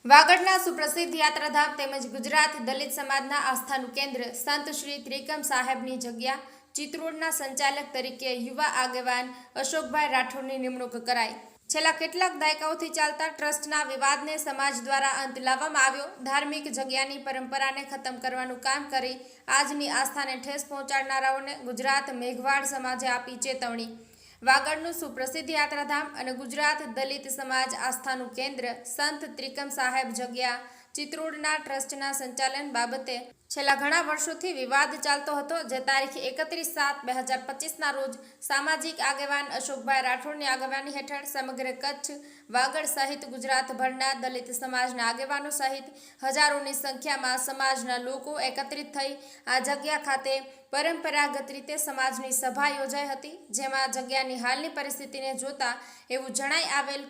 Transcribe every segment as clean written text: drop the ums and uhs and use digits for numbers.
વાગડના સુપ્રસિદ્ધ યાત્રાધામ તેમજ ગુજરાત દલિત સમાજના આસ્થાનું કેન્દ્ર સંત શ્રી ત્રિકમ સાહેબની જગ્યા ચિત્રોડના સંચાલક તરીકે યુવા આગેવાન અશોકભાઈ રાઠોડની નિમણૂક કરાઈ। છેલ્લા કેટલાક દાયકાઓથી ચાલતા ટ્રસ્ટના વિવાદને સમાજ દ્વારા અંત લાવવામાં આવ્યો। ધાર્મિક જગ્યાની પરંપરાને ખતમ કરવાનું કામ કરી આજની આસ્થાને ઠેસ પહોંચાડનારાઓને ગુજરાત મેઘવાળ સમાજે આપી ચેતવણી। વાગડનું સુપ્રસિદ્ધ યાત્રાધામ અને ગુજરાત દલિત સમાજ આસ્થાનું કેન્દ્ર સંત ત્રિકમ સાહેબ જગ્યા ચિત્રોડના ટ્રસ્ટના સંચાલન બાબતે છેલ્લા ઘણા વર્ષોથી વિવાદ ચાલતો હતો, જે તારીખ 31/7/2025ના રોજ સામાજિક આગેવાન અશોકભાઈ રાઠોડની આગેવાની હેઠળ સમગ્ર કચ્છ, વાગડ સહિત ગુજરાતભરના દલિત સમાજના આગેવાનો સહિત હજારોની સંખ્યામાં સમાજના લોકો એકત્રિત થઈ આ જગ્યા ખાતે પરંપરાગત રીતે સમાજની સભા યોજાઈ હતી, જેમાં જગ્યાની હાલની પરિસ્થિતિને જોતા એવું જણાઈ આવેલ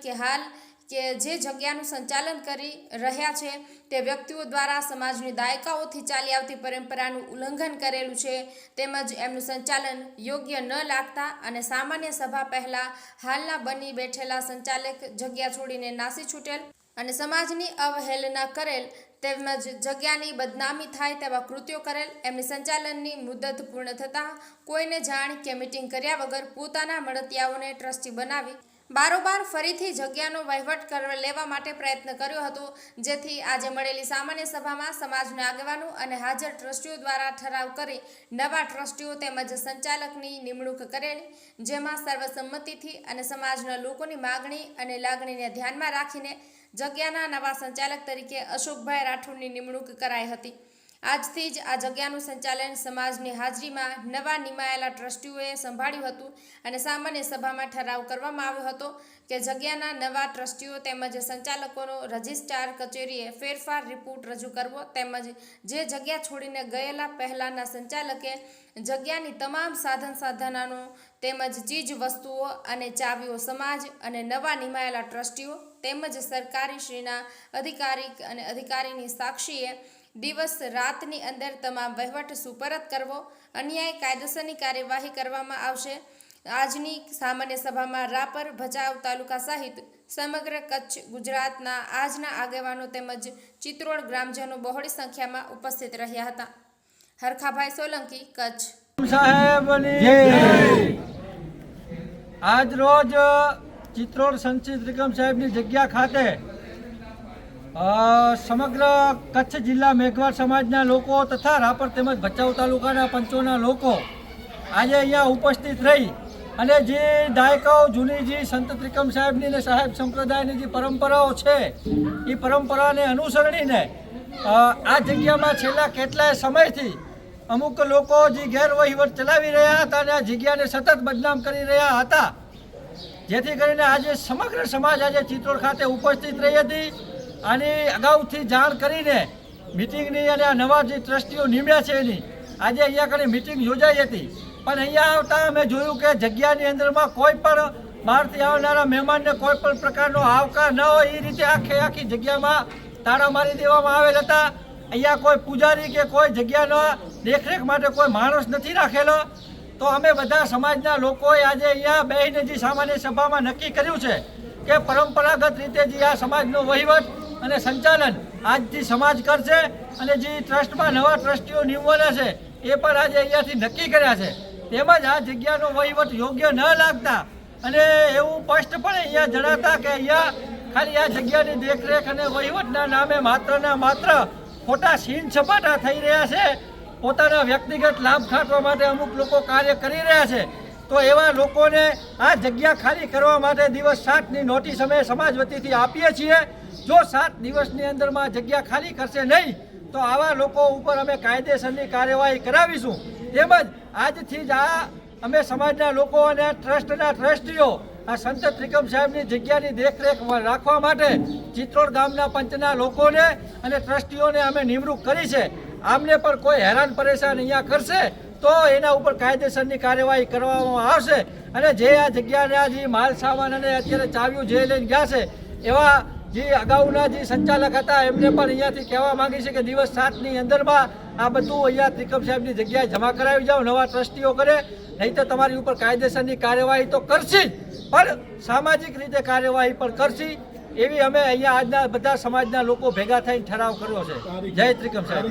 કે જે જગ્યાનું સંચાલન કરી રહ્યા છે તે વ્યક્તિઓ દ્વારા સમાજની દાયકાઓથી ચાલી આવતી પરંપરાનું ઉલ્લંઘન કરેલું છે, તેમજ એમનું સંચાલન યોગ્ય ન લાગતા અને સામાન્ય સભા પહેલા હાલના બની બેઠેલા સંચાલક જગ્યા છોડીને નાસી છૂટેલ અને સમાજની અવહેલના કરેલ તેમજ જગ્યાની બદનામી થાય તેવા કૃત્યો કરેલ। એમની સંચાલનની મુદત પૂર્ણ થતાં કોઈને જાણ કે મીટિંગ કર્યા વગર પોતાના મળતિયાઓને ટ્રસ્ટી બનાવી બારોબાર ફરીથી જગ્યાનો વહીવટ લેવા માટે પ્રયત્ન કર્યો હતો, જેથી આજે મળેલી સામાન્ય સભામાં સમાજના આગેવાનો અને હાજર ટ્રસ્ટીઓ દ્વારા ઠરાવ કરી નવા ટ્રસ્ટીઓ તેમજ સંચાલકની નિમણૂક કરેલ, જેમાં સર્વસંમતિથી અને સમાજના લોકોની માગણી અને લાગણીને ધ્યાનમાં રાખીને જગ્યાના નવા સંચાલક તરીકે અશોકભાઈ રાઠોડની નિમણૂક કરાઈ હતી। આજથી જ આ જગ્યાનું સંચાલન સમાજની હાજરીમાં નવા નિમાયેલા ટ્રસ્ટીઓએ સંભાળ્યું હતું અને સામાન્ય સભામાં ઠરાવ કરવામાં આવ્યો હતો કે જગ્યાના નવા ટ્રસ્ટીઓ તેમજ સંચાલકોનો રજિસ્ટ્રાર કચેરીએ ફેરફાર રિપોર્ટ રજૂ કરવો તેમજ જે જગ્યા છોડીને ગયેલા પહેલાંના સંચાલકે જગ્યાની તમામ સાધનો તેમજ ચીજ વસ્તુઓ અને ચાવીઓ સમાજ અને નવા નિમાયેલા ટ્રસ્ટીઓ તેમજ સરકારીશ્રીના અધિકારીની સાક્ષીએ દિવસ રાતની અંદર તમામ વહીવટ સુપરત કરવો, અન્યાય કાયદેસરની કાર્યવાહી કરવામાં આવશે। આજની સામાન્ય સભામાં રાપર, ભચાઉ તાલુકા સહિત સમગ્ર કચ્છ, ગુજરાતના આજના આગેવાનો તેમજ ચિત્રોડ ગ્રામજનો બહોળી સંખ્યામાં ઉપસ્થિત રહ્યા હતા। હરખાભાઈ સોલંકી, કચ્છ। આજ રોજ ચિત્રોડ સંત ત્રિકમ સાહેબની જગ્યા ખાતે સમગ્ર કચ્છ જિલ્લા મેઘવાળ સમાજના લોકો તથા રાપર તેમજ ભચાઉ તાલુકાના પંચોના લોકો આજે અહીંયા ઉપસ્થિત રહી અને જે દાયકાઓ જૂની જે સંત ત્રિકમ સાહેબની ને સાહેબ સંપ્રદાયની જે પરંપરાઓ છે એ પરંપરાને અનુસરણીને આ જગ્યામાં છેલ્લા કેટલાય સમયથી અમુક લોકો જે ગેરવહીવટ ચલાવી રહ્યા હતા અને આ જગ્યાને સતત બદનામ કરી રહ્યા હતા, જેથી કરીને આજે સમગ્ર સમાજ આજે ચિત્રોડ ખાતે ઉપસ્થિત રહી હતી। આની અગાઉથી જાણ કરીને મિટિંગની અને આ નવા જે ટ્રસ્ટીઓ નિમ્યા છે એની આજે અહીંયા કને મિટિંગ યોજાઈ હતી, પણ અહીંયા આવતા અમે જોયું કે જગ્યાની અંદરમાં કોઈ પણ બહારથી આવનારા મહેમાનને કોઈ પણ પ્રકારનો આવકાર ન હોય એ રીતે આખી જગ્યામાં તાળા મારી દેવામાં આવેલ હતા। અહીંયા કોઈ પૂજારી કે કોઈ જગ્યાના દેખરેખ માટે કોઈ માણસ નથી રાખેલો, તો અમે બધા સમાજના લોકોએ આજે અહીંયા બેસીને જે સામાન્ય સભામાં નક્કી કર્યું છે કે પરંપરાગત રીતે જે આ સમાજનો વહીવટ અને સંચાલન આજથી સમાજ કરશે અને જે ટ્રસ્ટમાં નવા ટ્રસ્ટીઓ નિમવાના છે એ પણ આજે અહીંયાથી નક્કી કર્યા છે। તેમજ આ જગ્યાનો વહીવટ યોગ્ય ન લાગતા અને એવું સ્પષ્ટપણે અહીંયા જણાતા કે અહીંયા ખાલી આ જગ્યાની દેખરેખ અને વહીવટના નામે માત્ર ખોટા સીન સપાટા થઈ રહ્યા છે, પોતાના વ્યક્તિગત લાભ ખાટવા માટે અમુક લોકો કાર્ય કરી રહ્યા છે, તો એવા લોકોને આ જગ્યા ખાલી કરવા માટે દિવસ 7ની નોટિસ અમે સમાજ વતીથી આપીએ છીએ। જો 7 દિવસની અંદરમાં જગ્યા ખાલી કરશે નહીં તો આવા લોકો ઉપર અમે કાયદેસરની કાર્યવાહી કરાવીશું। તેમજ આજથી જ આ અમે સમાજના લોકો અને ટ્રસ્ટના ટ્રસ્ટીઓ આ સંત ત્રિકમ સાહેબની જગ્યાની દેખરેખ રાખવા માટે ચિત્રોડ ગામના પંચના લોકોને અને ટ્રસ્ટીઓને અમે નિમણૂક કરી છે। આમને પણ કોઈ હેરાન પરેશાન અહીંયા કરશે તો એના ઉપર કાયદેસરની કાર્યવાહી કરવામાં આવશે અને જે આ જગ્યાના જે માલ સામાન અને અત્યારે ચાવીઓ જે લઈને ગયા છે એવા જે અગાઉના જે સંચાલક હતા એમને પણ અહીંયાથી કહેવા માંગી છે કે દિવસ 7ની અંદરમાં આ બધું અહીંયા ત્રિકમ સાહેબની જગ્યાએ જમા કરાવી જાઓ, નવા ટ્રસ્ટીઓ કરે, નહીં તો તમારી ઉપર કાયદેસરની કાર્યવાહી તો કરશે જ, પણ સામાજિક રીતે કાર્યવાહી પણ કરશે। એવી અમે અહીંયા આજના બધા સમાજના લોકો ભેગા થઈને ઠરાવ કર્યો છે. જય ત્રિકમ સાહેબ.